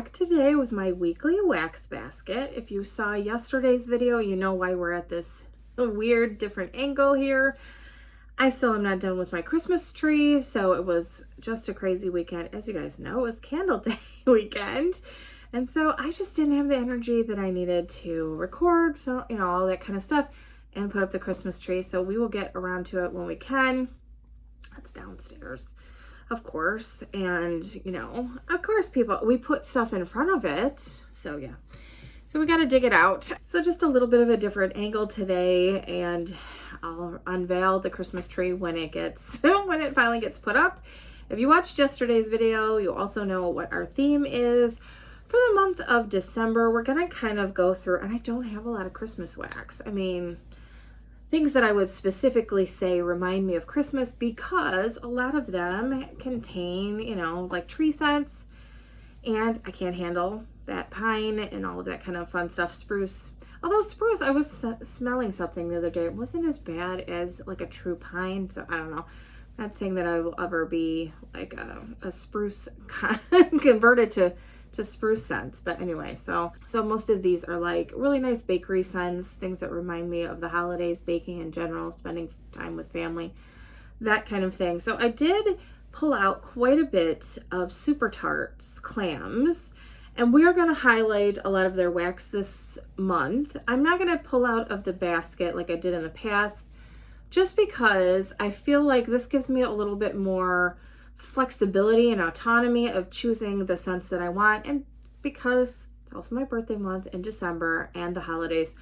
back today with my weekly wax basket. If you saw yesterday's video, you know why we're at this weird different angle here. I still am not done with my Christmas tree, so it was just a crazy weekend. As you guys know, it was Candle Day weekend. And so I just didn't have the energy that I needed to record, film, all that kind of stuff, and put up the Christmas tree. So we will get around to it when we can. That's downstairs, of course. And, of course, we put stuff in front of it. So, yeah. So we got to dig it out. So just a little bit of a different angle today, and I'll unveil the Christmas tree when it finally gets put up. If you watched yesterday's video, you also know what our theme is. For the month of December, we're going to kind of go through, and I don't have a lot of Christmas wax. I mean, things that I would specifically say remind me of Christmas because a lot of them contain, like tree scents, and I can't handle that pine and all of that kind of fun stuff. Spruce. Although spruce, I was smelling something the other day. It wasn't as bad as like a true pine, so I don't know. I'm not saying that I will ever be like a spruce converted to spruce scents, but anyway, so most of these are like really nice bakery scents, things that remind me of the holidays, baking in general, spending time with family, that kind of thing. So I did pull out quite a bit of Super Tarts clams, and we're going to highlight a lot of their wax this month. I'm not going to pull out of the basket like I did in the past, just because I feel like this gives me a little bit more flexibility and autonomy of choosing the scents that I want, and because it's also my birthday month in December and the holidays,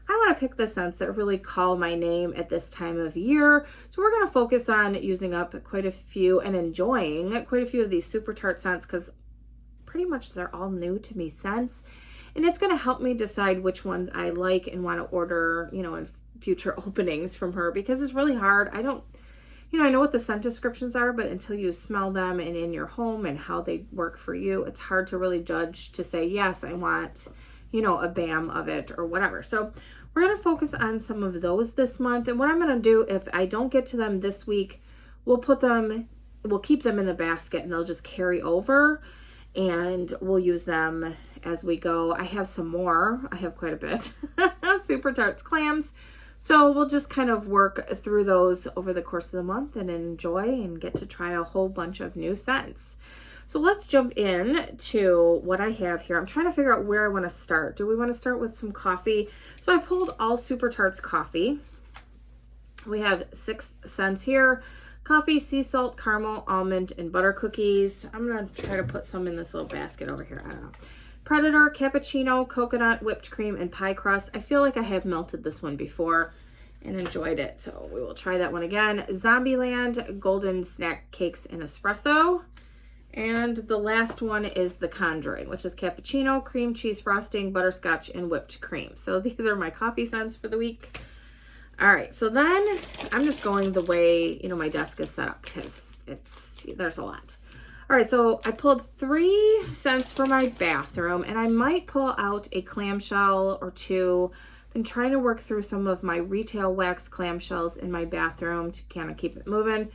I want to pick the scents that really call my name at this time of year. So we're going to focus on using up quite a few and enjoying quite a few of these Super Tart scents because pretty much they're all new to me scents, and it's going to help me decide which ones I like and want to order, in future openings from her, because it's really hard. I know what the scent descriptions are, but until you smell them and in your home and how they work for you, it's hard to really judge to say, yes, I want, a BAM of it or whatever. So we're going to focus on some of those this month. And what I'm going to do, if I don't get to them this week, we'll keep them in the basket and they'll just carry over and we'll use them as we go. I have some more. I have quite a bit. Super Tarts clams. So we'll just kind of work through those over the course of the month and enjoy and get to try a whole bunch of new scents. So let's jump in to what I have here. I'm trying to figure out where I want to start. Do we want to start with some coffee? So I pulled all Super Tarts coffee. We have 6 scents here. Coffee, sea salt, caramel, almond, and butter cookies. I'm going to try to put some in this little basket over here. I don't know. Predator, cappuccino, coconut, whipped cream, and pie crust. I feel like I have melted this one before and enjoyed it, so we will try that one again. Zombieland, golden snack cakes, and espresso. And the last one is the Conjuring, which is cappuccino, cream cheese frosting, butterscotch, and whipped cream. So these are my coffee scents for the week. All right, so then I'm just going the way, my desk is set up because there's a lot. All right, so I pulled 3 scents for my bathroom, and I might pull out a clamshell or 2. I've been trying to work through some of my retail wax clamshells in my bathroom to kind of keep it moving.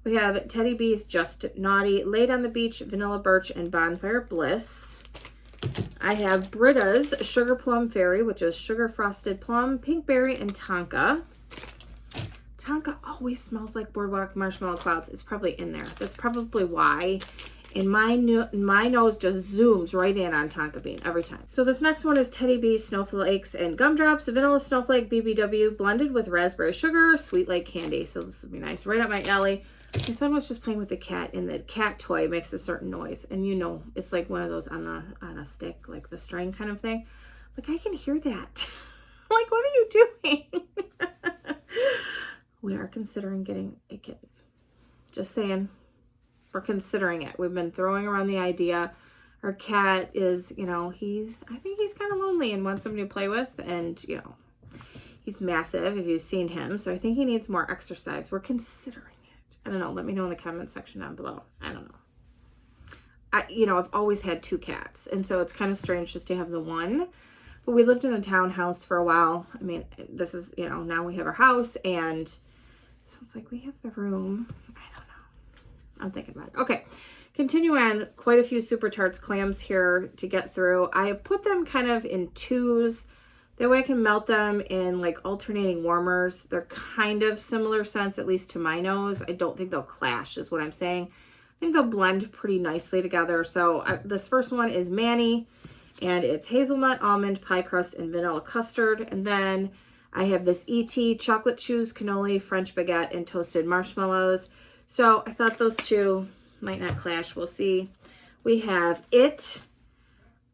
We have Teddy B's Just Naughty, Laid on the Beach, Vanilla Birch, and Bonfire Bliss. I have Britta's Sugar Plum Fairy, which is Sugar Frosted Plum, Pink Berry, and Tonka. Tonka always smells like Boardwalk Marshmallow Clouds. It's probably in there. That's probably why. And my nose just zooms right in on Tonka Bean every time. So this next one is Teddy B Snowflakes and Gumdrops, Vanilla Snowflake BBW, blended with raspberry sugar, sweet like candy. So this would be nice. Right up my alley. My son was just playing with the cat, and the cat toy makes a certain noise. And it's like one of those on a stick, like the string kind of thing. Like, I can hear that. Like, what are you doing? We are considering getting a kitten. Just saying, we're considering it. We've been throwing around the idea. Our cat is, I think he's kind of lonely and wants somebody to play with. And, he's massive if you've seen him. So I think he needs more exercise. We're considering it. I don't know. Let me know in the comment section down below. I don't know. I've always had 2 cats. And so it's kind of strange just to have the one. But we lived in a townhouse for a while. I mean, this is, now we have our house, and so it's like we have the room. I don't know. I'm thinking about it. Okay. continue on, quite a few Super Tarts clams here to get through. I put them kind of in twos. That way I can melt them in like alternating warmers. They're kind of similar scents, at least to my nose. I don't think they'll clash is what I'm saying. I think they'll blend pretty nicely together. So this first one is Manny, and it's hazelnut, almond, pie crust, and vanilla custard. And then I have this E.T. chocolate chews, cannoli, French baguette, and toasted marshmallows. So I thought those two might not clash. We'll see. We have It,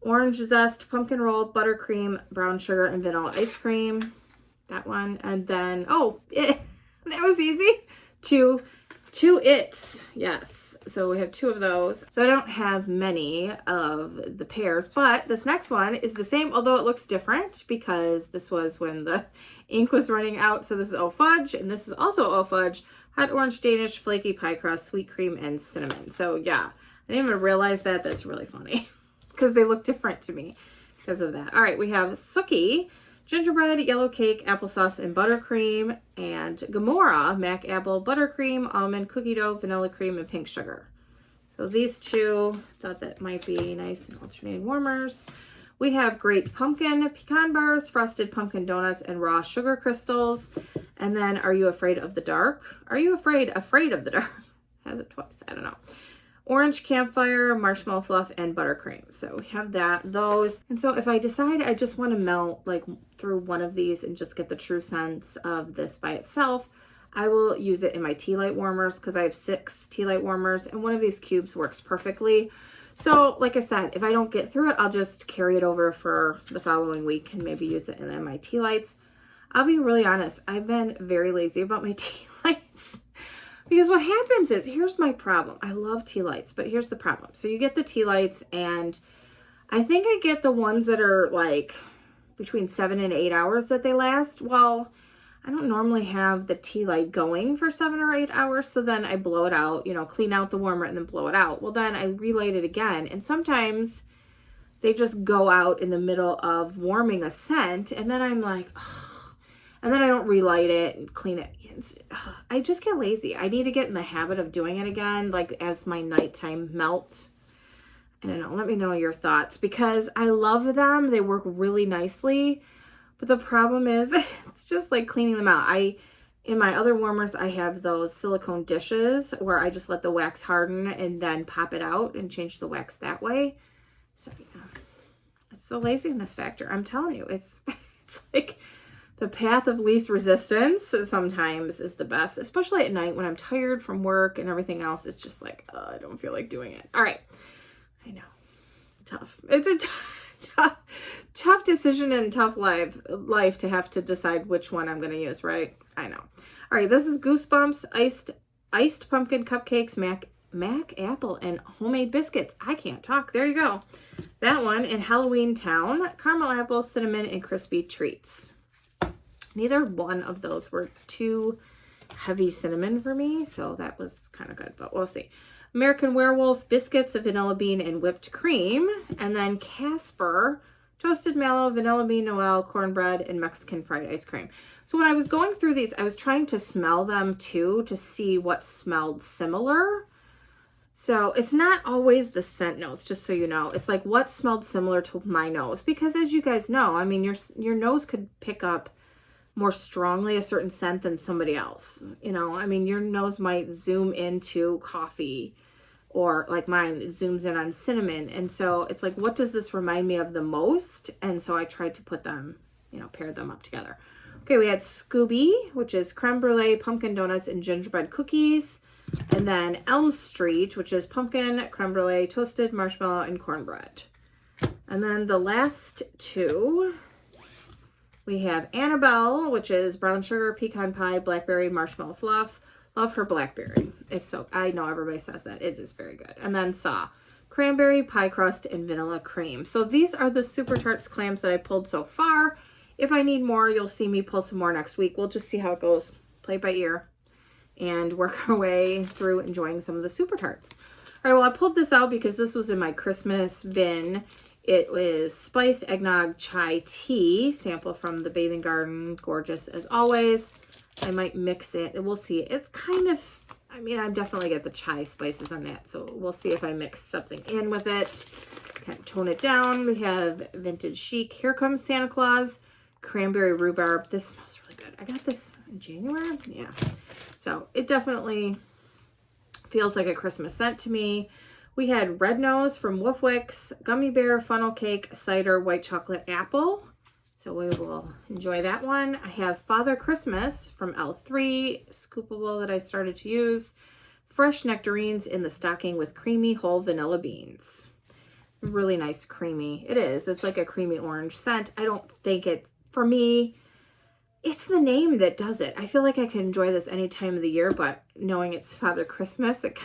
orange zest, pumpkin roll, buttercream, brown sugar, and vanilla ice cream. That one. And then, oh, that was easy. Two Its. Yes. So we have two of those. So I don't have many of the pairs, but this next one is the same, although it looks different because this was when the ink was running out. So this is O Fudge, and this is also O Fudge, hot orange Danish, flaky pie crust, sweet cream, and cinnamon. So yeah, I didn't even realize that. That's really funny because they look different to me because of that. All right, we have Sookie, gingerbread, yellow cake, applesauce, and buttercream, and Gamora, mac apple, buttercream, almond, cookie dough, vanilla cream, and pink sugar. So these two, thought that might be nice and alternating warmers. We have Great Pumpkin, pecan bars, frosted pumpkin donuts, and raw sugar crystals. And then Are You Afraid of the Dark? Are You afraid of the dark? Has it twice, I don't know. Orange campfire, marshmallow fluff, and buttercream. So we have those. And so if I decide I just want to melt like through one of these and just get the true sense of this by itself, I will use it in my tea light warmers because I have 6 tea light warmers and one of these cubes works perfectly. So like I said, if I don't get through it, I'll just carry it over for the following week and maybe use it in my tea lights. I'll be really honest, I've been very lazy about my tea lights. Because what happens is, here's my problem. I love tea lights, but here's the problem. So you get the tea lights, and I think I get the ones that are like between 7 and 8 hours that they last. Well, I don't normally have the tea light going for 7 or 8 hours, so then I blow it out, you know, clean out the warmer and then blow it out. Well, then I relight it again, and sometimes they just go out in the middle of warming a scent, and then I'm like, ugh. And then I don't relight it and clean it. I just get lazy. I need to get in the habit of doing it again, like as my nighttime melts. I don't know. Let me know your thoughts because I love them. They work really nicely. But the problem is it's just like cleaning them out. In my other warmers, I have those silicone dishes where I just let the wax harden and then pop it out and change the wax that way. So yeah, it's the laziness factor. I'm telling you, it's like the path of least resistance sometimes is the best, especially at night when I'm tired from work and everything else. It's just like, I don't feel like doing it. All right. I know. Tough. It's a tough decision and tough life to have to decide which one I'm going to use, right? I know. All right. This is Goosebumps, iced pumpkin cupcakes, mac apple, and homemade biscuits. I can't talk. There you go. That one in Halloween Town, caramel apple, cinnamon, and crispy treats. Neither one of those were too heavy cinnamon for me, so that was kind of good, but we'll see. American Werewolf, biscuits, vanilla bean, and whipped cream. And then Casper, toasted mallow, vanilla bean Noel, cornbread, and Mexican fried ice cream. So when I was going through these, I was trying to smell them too to see what smelled similar. So it's not always the scent notes, just so you know. It's like what smelled similar to my nose. Because as you guys know, I mean, your nose could pick up more strongly a certain scent than somebody else. You know, I mean, your nose might zoom into coffee, or like mine, it zooms in on cinnamon. And so it's like, what does this remind me of the most? And so I tried to put them, you know, pair them up together. Okay, we had Scooby, which is creme brulee, pumpkin donuts, and gingerbread cookies. And then Elm Street, which is pumpkin, creme brulee, toasted marshmallow, and cornbread. And then the last two, we have Annabelle, which is brown sugar, pecan pie, blackberry, marshmallow fluff. Love her blackberry. It's so, I know everybody says that. It is very good. And then Saw, cranberry, pie crust, and vanilla cream. So these are the Super Tarts clams that I pulled so far. If I need more, you'll see me pull some more next week. We'll just see how it goes. Play it by ear and work our way through enjoying some of the Super Tarts. All right, well, I pulled this out because this was in my Christmas bin. It was Spice Eggnog Chai Tea, sample from the Bathing Garden. Gorgeous as always. I might mix it. We'll see. It's kind of, I mean, I definitely get the chai spices on that. So we'll see if I mix something in with it. Kind of tone it down. We have Vintage Chic. Here Comes Santa Claus. Cranberry rhubarb. This smells really good. I got this in January. Yeah. So it definitely feels like a Christmas scent to me. We had Red Nose from Woofwix, Gummy Bear, Funnel Cake, Cider, White Chocolate, Apple. So we will enjoy that one. I have Father Christmas from L3, Scoopable that I started to use. Fresh nectarines in the stocking with creamy whole vanilla beans. Really nice creamy. It is. It's like a creamy orange scent. I don't think it's, for me, it's the name that does it. I feel like I can enjoy this any time of the year, but knowing it's Father Christmas, it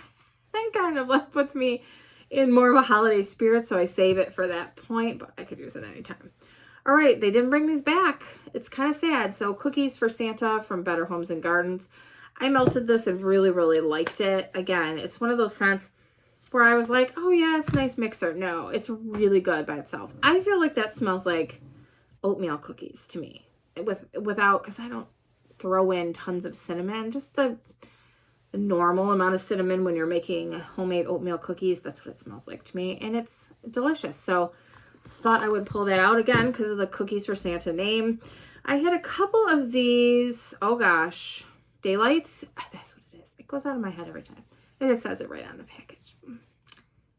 kind of like puts me in more of a holiday spirit, so I save it for that point, but I could use it anytime. All right, they didn't bring these back. It's kind of sad. So Cookies for Santa from Better Homes and Gardens. I melted this and really, really liked it. Again, it's one of those scents where I was like, oh yeah, it's a nice mixer. No, it's really good by itself. I feel like that smells like oatmeal cookies to me. Without, because I don't throw in tons of cinnamon, just the normal amount of cinnamon when you're making homemade oatmeal cookies. That's what it smells like to me, and it's delicious. So thought I would pull that out again because of the Cookies for Santa name. I had a couple of these, oh gosh, Daylights. That's what it is. It goes out of my head every time, and it says it right on the package.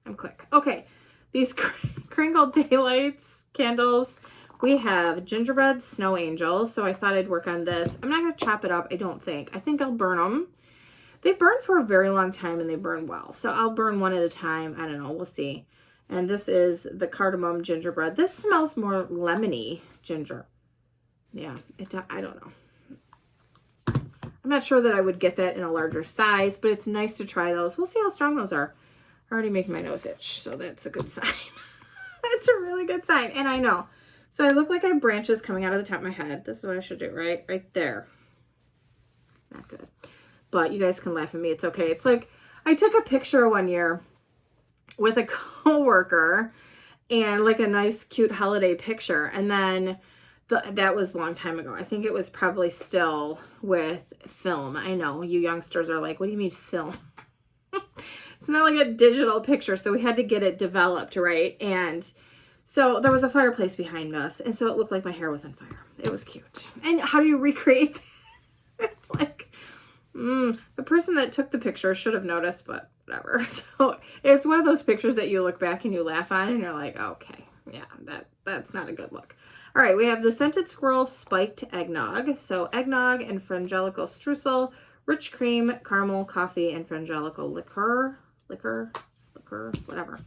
I'm quick. Okay, these Kringle Daylights candles. We have Gingerbread Snow Angel, so I thought I'd work on this. I'm not going to chop it up, I don't think. I think I'll burn them. They burn for a very long time, and they burn well. So I'll burn one at a time. I don't know. We'll see. And this is the Cardamom Gingerbread. This smells more lemony ginger. Yeah, I don't know. I'm not sure that I would get that in a larger size, but it's nice to try those. We'll see how strong those are. Already making my nose itch, so that's a good sign. That's a really good sign, and I know. So I look like I have branches coming out of the top of my head. This is what I should do, right? Right there. Not good. But you guys can laugh at me. It's okay. It's like I took a picture one year with a coworker and like a nice, cute holiday picture. And then that was a long time ago. I think it was probably still with film. I know you youngsters are like, what do you mean film? It's not like a digital picture. So we had to get it developed, right? And so there was a fireplace behind us, and so it looked like my hair was on fire. It was cute. And how do you recreate that? It's like, the person that took the picture should have noticed, but whatever. So it's one of those pictures that you look back and you laugh on, and you're like, okay, yeah, that's not a good look. All right, we have the Scented Squirrel Spiked Eggnog. So eggnog and frangelico streusel, rich cream, caramel, coffee, and frangelico liqueur, whatever.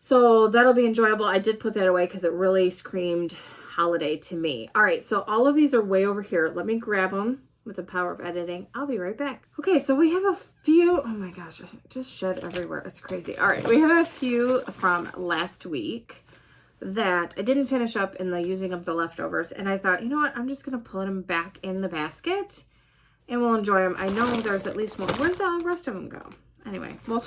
So that'll be enjoyable. I did put that away because it really screamed holiday to me. All right, so all of these are way over here. Let me grab them with the power of editing. I'll be right back. Okay, so we have a few. Oh my gosh, just shed everywhere. It's crazy. All right, we have a few from last week that I didn't finish up in the using of the leftovers. And I thought, you know what? I'm just going to put them back in the basket and we'll enjoy them. I know there's at least one. Where'd the rest of them go? Anyway, well,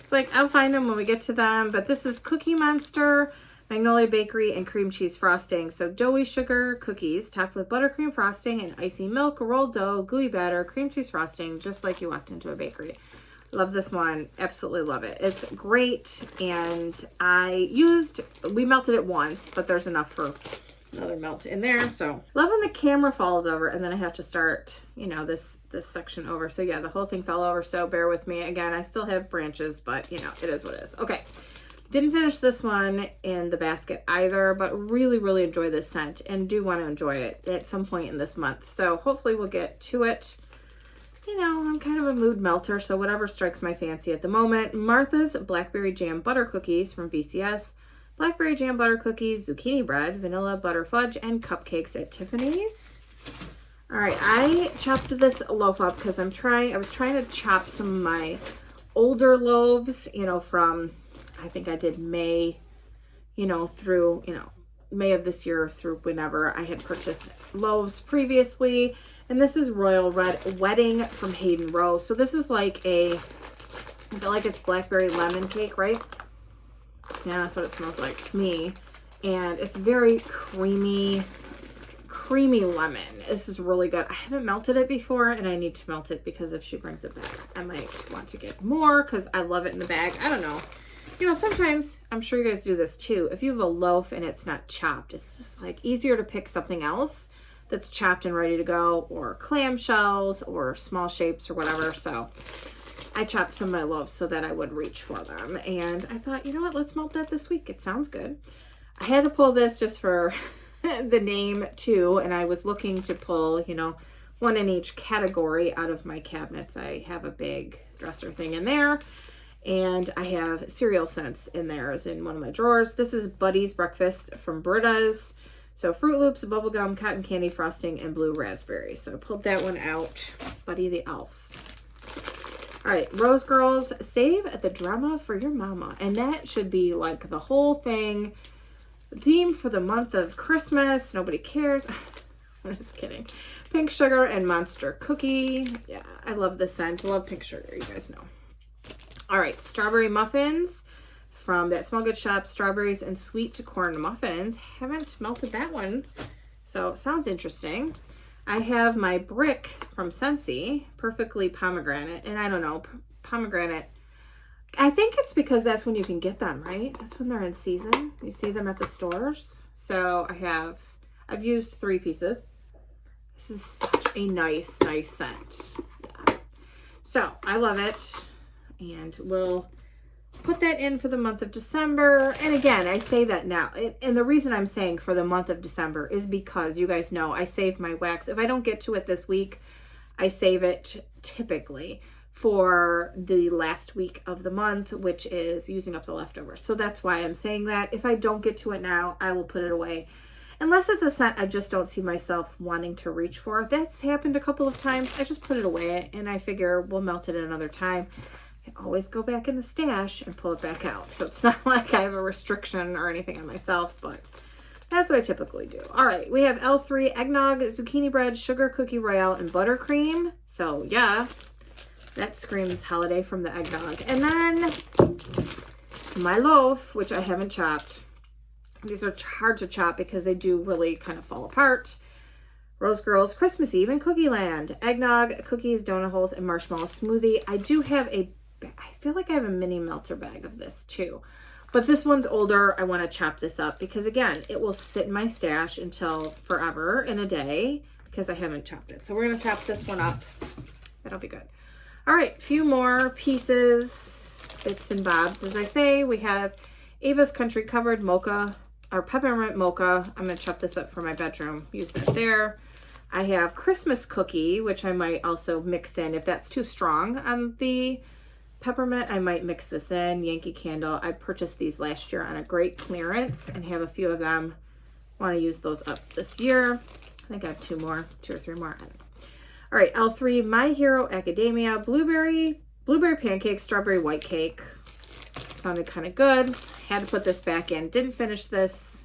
it's like I'll find them when we get to them. But this is Cookie Monster, Magnolia Bakery, and cream cheese frosting. So doughy sugar cookies topped with buttercream frosting and icy milk, rolled dough, gooey batter, cream cheese frosting, just like you walked into a bakery. Love this one. Absolutely love it. It's great. And we melted it once, but there's enough for another melt in there. So love when the camera falls over and then I have to start, this section over. So yeah, the whole thing fell over. So bear with me. Again, I still have branches, but it is what it is. Okay. Didn't finish this one in the basket either, but really, really enjoy this scent and do want to enjoy it at some point in this month. So hopefully we'll get to it. I'm kind of a mood melter, so whatever strikes my fancy at the moment. Martha's Blackberry Jam Butter Cookies from VCS. Blackberry Jam Butter Cookies, Zucchini Bread, Vanilla Butter Fudge, and Cupcakes at Tiffany's. All right, I chopped this loaf up because I was trying to chop some of my older loaves, from, I think I did May, through, May of this year through whenever I had purchased loaves previously. And this is Royal Red Wedding from Hayden Rose. So this is I feel like it's blackberry lemon cake, right? Yeah, that's what it smells like to me. And it's very creamy, creamy lemon. This is really good. I haven't melted it before, and I need to melt it because if she brings it back, I might want to get more because I love it in the bag. I don't know. You know, sometimes, I'm sure you guys do this too, if you have a loaf and it's not chopped, it's just like easier to pick something else that's chopped and ready to go, or clamshells or small shapes or whatever. So I chopped some of my loaves so that I would reach for them. And I thought, you know what, let's melt that this week. It sounds good. I had to pull this just for the name too. And I was looking to pull, you know, one in each category out of my cabinets. I have a big dresser thing in there. And I have cereal scents in there is in one of my drawers. This is Buddy's Breakfast from Britta's. So Fruit Loops, bubblegum, cotton candy frosting, and blue raspberry. So I pulled that one out. Buddy the Elf. All right, Rose Girls, save the drama for your mama. And that should be like the whole thing. Theme for the month of Christmas. Nobody cares. I'm just kidding. Pink sugar and monster cookie. Yeah, I love this scent. I love pink sugar, you guys know. All right, strawberry muffins from that Small Good Shop, strawberries and sweet corn muffins. Haven't melted that one, so sounds interesting. I have my brick from Scentsy, perfectly pomegranate, and I don't know, pomegranate. I think it's because that's when you can get them, right? That's when they're in season. You see them at the stores. So I've used 3 pieces. This is such a nice scent. Yeah. So I love it, and we'll put that in for the month of December. And again, I say that now. And the reason I'm saying for the month of December is because you guys know I save my wax. If I don't get to it this week, I save it typically for the last week of the month, which is using up the leftovers. So that's why I'm saying that. If I don't get to it now, I will put it away. Unless it's a scent I just don't see myself wanting to reach for. That's happened a couple of times. I just put it away and I figure we'll melt it another time. I can always go back in the stash and pull it back out. So it's not like I have a restriction or anything on myself, but that's what I typically do. All right, we have L3 eggnog, zucchini bread, sugar cookie royale, and buttercream. So yeah, that screams holiday from the eggnog. And then my loaf, which I haven't chopped. These are hard to chop because they do really kind of fall apart. Rose Girls Christmas Eve in Cookie Land. Eggnog, cookies, donut holes, and marshmallow smoothie. I do have I feel like I have a mini melter bag of this too. But this one's older. I want to chop this up because, again, it will sit in my stash until forever in a day because I haven't chopped it. So we're going to chop this one up. That'll be good. All right, a few more pieces, bits and bobs. As I say, we have Ava's Country Covered Mocha, or Peppermint Mocha. I'm going to chop this up for my bedroom. Use that there. I have Christmas Cookie, which I might also mix in. If that's too strong on the peppermint, I might mix this in. Yankee Candle. I purchased these last year on a great clearance and have a few of them. Want to use those up this year. I think I have 2 or 3 more. I don't know. All right, L3 My Hero Academia blueberry pancake, strawberry white cake. Sounded kind of good. Had to put this back in. Didn't finish this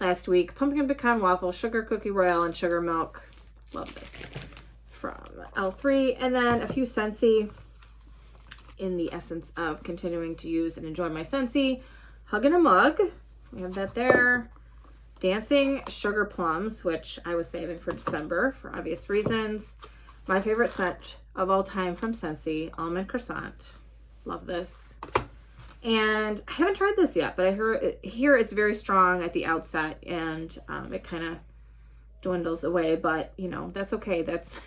last week. Pumpkin pecan waffle, sugar cookie royale, and sugar milk. Love this from L3. And then a few Scentsy in the essence of continuing to use and enjoy my Scentsy. Hug in a Mug. We have that there. Dancing Sugar Plums, which I was saving for December for obvious reasons. My favorite scent of all time from Scentsy, Almond Croissant. Love this. And I haven't tried this yet, but I hear it's very strong at the outset and it kind of dwindles away, but you know, that's okay. That's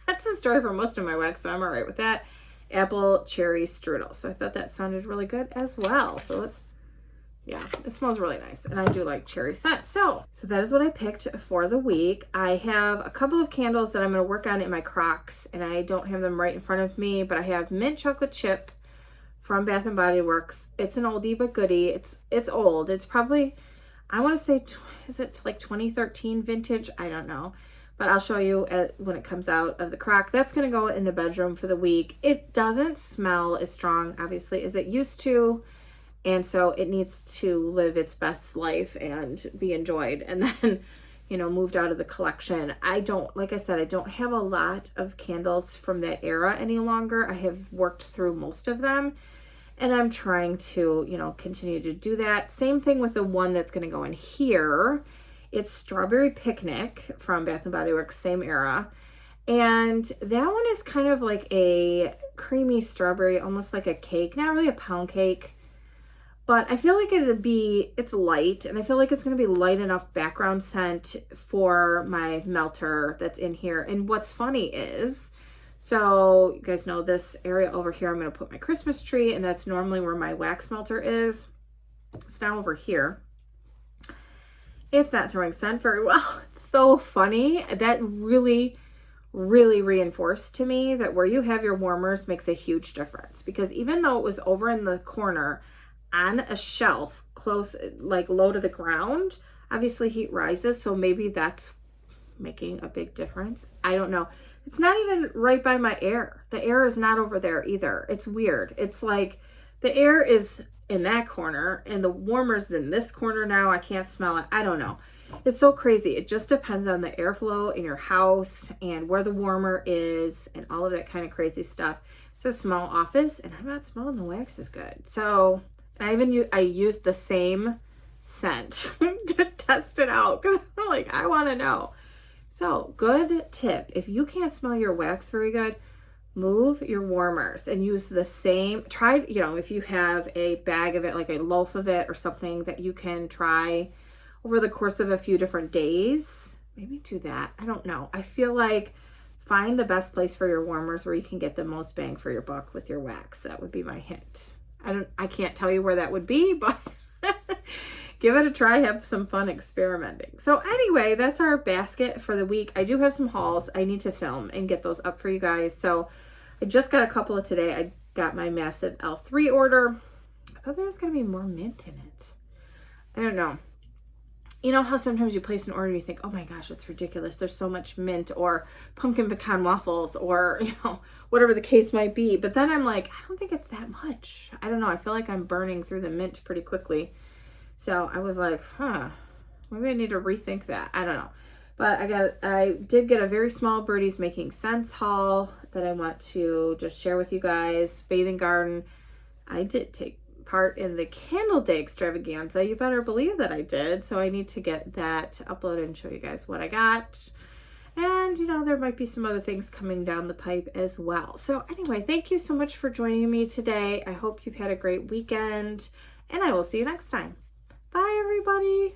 the story for most of my wax, so I'm all right with that. Apple cherry strudel. So I thought that sounded really good as well. So yeah, it smells really nice. And I do like cherry scent. So that is what I picked for the week. I have a couple of candles that I'm going to work on in my Crocs, and I don't have them right in front of me, but I have mint chocolate chip from Bath & Body Works. It's an oldie but goodie. It's old. It's probably, I want to say, is it like 2013 vintage? I don't know. But I'll show you when it comes out of the crock. That's going to go in the bedroom for the week. It doesn't smell as strong, obviously, as it used to. And so it needs to live its best life and be enjoyed. And then, you know, moved out of the collection. Like I said, I don't have a lot of candles from that era any longer. I have worked through most of them. And I'm trying to, you know, continue to do that. Same thing with the one that's going to go in here. It's Strawberry Picnic from Bath & Body Works, same era. And that one is kind of like a creamy strawberry, almost like a cake. Not really a pound cake, but I feel like it's light, and I feel like it's going to be light enough background scent for my melter that's in here. And what's funny is, so you guys know this area over here, I'm going to put my Christmas tree, and that's normally where my wax melter is. It's now over here. It's not throwing scent very well. It's so funny. That really reinforced to me that where you have your warmers makes a huge difference, because even though it was over in the corner on a shelf close, like low to the ground, obviously heat rises, so maybe that's making a big difference. I don't know. It's not even right by my air. The air is not over there either. It's weird. It's like the air is in that corner and the warmer's in this corner now. I can't smell it. I don't know. It's so crazy. It just depends on the airflow in your house and where the warmer is and all of that kind of crazy stuff. It's a small office and I'm not smelling the wax as good. So I used the same scent to test it out because I'm like, I want to know. So good tip. If you can't smell your wax very good, move your warmers and use the same. Try, if you have a bag of it, like a loaf of it or something that you can try over the course of a few different days, maybe do that. I don't know. I feel like find the best place for your warmers where you can get the most bang for your buck with your wax. That would be my hint. I can't tell you where that would be, but give it a try. Have some fun experimenting. So anyway, that's our basket for the week. I do have some hauls I need to film and get those up for you guys. So I just got a couple of today. I got my massive L3 order. I thought there was going to be more mint in it. I don't know. You know how sometimes you place an order and you think, oh my gosh, it's ridiculous. There's so much mint or pumpkin pecan waffles or, whatever the case might be. But then I'm like, I don't think it's that much. I don't know. I feel like I'm burning through the mint pretty quickly. So I was like, maybe I need to rethink that. I don't know. But I did get a very small Birdies Making Sense haul that I want to just share with you guys. Bathing Garden. I did take part in the Candle Day extravaganza. You better believe that I did. So I need to get that uploaded and show you guys what I got. And, there might be some other things coming down the pipe as well. So anyway, thank you so much for joining me today. I hope you've had a great weekend, and I will see you next time. Bye, everybody.